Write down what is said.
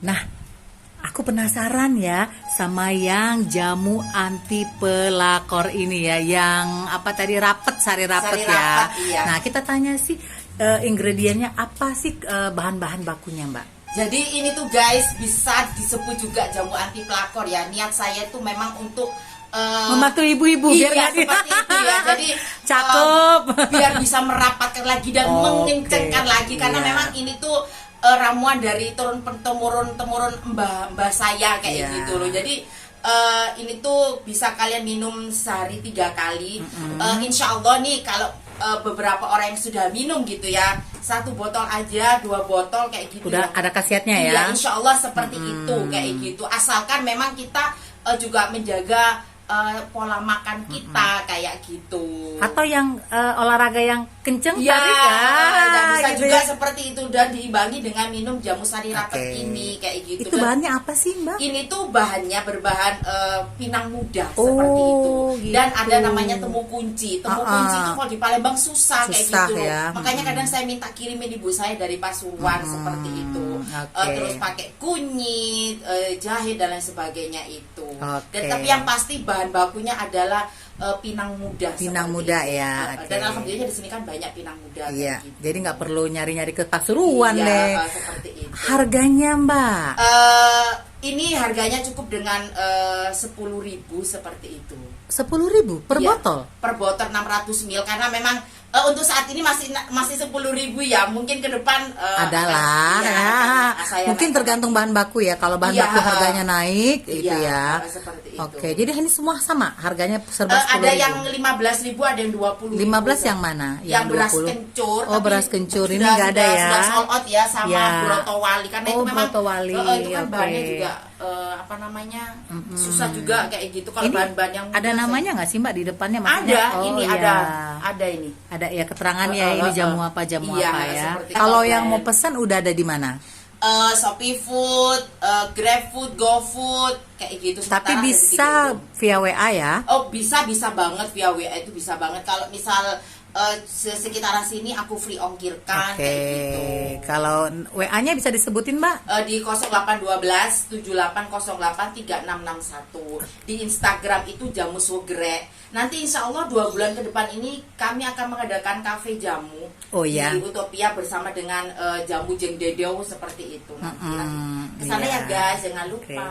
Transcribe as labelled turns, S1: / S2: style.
S1: Nah, aku penasaran ya sama yang jamu anti pelakor ini ya, yang apa tadi, sari rapet
S2: Sari
S1: ya.
S2: rapet, iya.
S1: Nah, kita tanya sih ingredientnya apa sih, bahan-bahan bakunya, Mbak?
S2: Jadi ini tuh guys bisa disebut juga jamu anti pelakor ya. Niat saya tuh memang untuk
S1: Membantu ibu-ibu biar
S2: iya,
S1: nggak di-
S2: seperti itu ya. Jadi
S1: Cakep.
S2: biar bisa merapatkan lagi dan
S1: Oke,
S2: mengencangkan lagi karena
S1: iya.
S2: memang ini tuh ramuan dari temurun mbah saya kayak
S1: Iya.
S2: gitu loh. Jadi ini tuh bisa kalian minum sehari 3 kali. Insya Allah nih kalau beberapa orang yang sudah minum gitu ya, 1 botol aja, 2 botol kayak gitu.
S1: Udah
S2: ya.
S1: ada khasiatnya ya.
S2: Iya, insya Allah seperti itu kayak gitu. Asalkan memang kita juga menjaga pola makan kita kayak gitu.
S1: Atau yang olahraga yang kenceng
S2: Iya,
S1: tadi ya.
S2: dan bisa
S1: gitu
S2: juga
S1: ya.
S2: seperti itu dan diimbangi dengan minum jamu sari rapet
S1: Oke.
S2: ini kayak gitu.
S1: Itu
S2: Dan
S1: bahannya apa sih, Mbak?
S2: ini tuh bahannya berbahan pinang muda
S1: Oh,
S2: seperti itu. Dan
S1: gitu.
S2: ada namanya temu kunci. Temu kunci itu kalau di Palembang susah kayak
S1: Susah
S2: gitu.
S1: ya.
S2: Makanya kadang saya minta kirimin ibu saya dari Pasuruan seperti itu.
S1: Oke.
S2: Terus pakai kunyit, jahe dan lain sebagainya itu.
S1: Oke.
S2: Dan tapi yang pasti bahan bakunya adalah pinang muda.
S1: Pinang
S2: seperti
S1: muda
S2: itu.
S1: ya,
S2: Dan
S1: oke.
S2: alhamdulillah di sini kan banyak pinang muda.
S1: Iya,
S2: kayak gitu.
S1: jadi nggak perlu nyari-nyari ke Pasuruan
S2: Iya,
S1: deh.
S2: seperti itu.
S1: Harganya, Mbak?
S2: Ini harganya cukup dengan 10.000 seperti itu.
S1: 10.000 per
S2: Iya,
S1: botol.
S2: per botol 600 ml karena memang untuk saat ini masih 10.000 ya. Mungkin ke depan
S1: Adalah
S2: iya,
S1: ya.
S2: saya
S1: Mungkin
S2: naik.
S1: tergantung bahan baku ya. Kalau bahan
S2: Iya,
S1: baku harganya naik
S2: iya,
S1: itu ya.
S2: seperti itu.
S1: Oke, jadi ini semua sama harganya serba 10.000.
S2: Ada yang 15.000, ada yang 20.000.
S1: 15 yang mana?
S2: Yang beras
S1: 20?
S2: kencur.
S1: Oh,
S2: tapi
S1: beras kencur ini
S2: sudah-
S1: nggak ada ya.
S2: Sudah sold out ya sama
S1: Ya.
S2: broto wali karena
S1: Oh,
S2: itu memang
S1: broto wali,
S2: itu kan
S1: oke.
S2: bahannya juga apa namanya susah juga kayak gitu kalau
S1: Ini
S2: bahan-bahan yang
S1: ada
S2: mudah
S1: namanya nggak sih, Mbak, di depannya?
S2: ada
S1: Maksudnya? Oh,
S2: ini
S1: iya.
S2: ada ini.
S1: Ada ya keterangannya ini jamu apa
S2: Iya,
S1: apa ya.
S2: seperti
S1: Kalau
S2: itu.
S1: yang mau pesan udah ada di mana?
S2: Shopee Food, GrabFood, GoFood kayak gitu.
S1: Tapi
S2: Sementara ada di
S1: bisa
S2: gitu.
S1: via WA ya.
S2: Oh bisa banget via WA itu bisa banget. Kalau misal sekitaran sini aku free ongkirkan
S1: Oke.
S2: kayak gitu.
S1: Kalau WA-nya bisa disebutin, Mbak?
S2: Di 0812 7808 3661. Di Instagram itu jamu sogrek. Nanti insya Allah 2 bulan ke depan ini kami akan mengadakan kafe jamu
S1: Oh, iya.
S2: di Utopia bersama dengan jamu jeng dedeo seperti itu. Nanti kesana
S1: iya.
S2: ya guys, jangan
S1: Oke.
S2: lupa.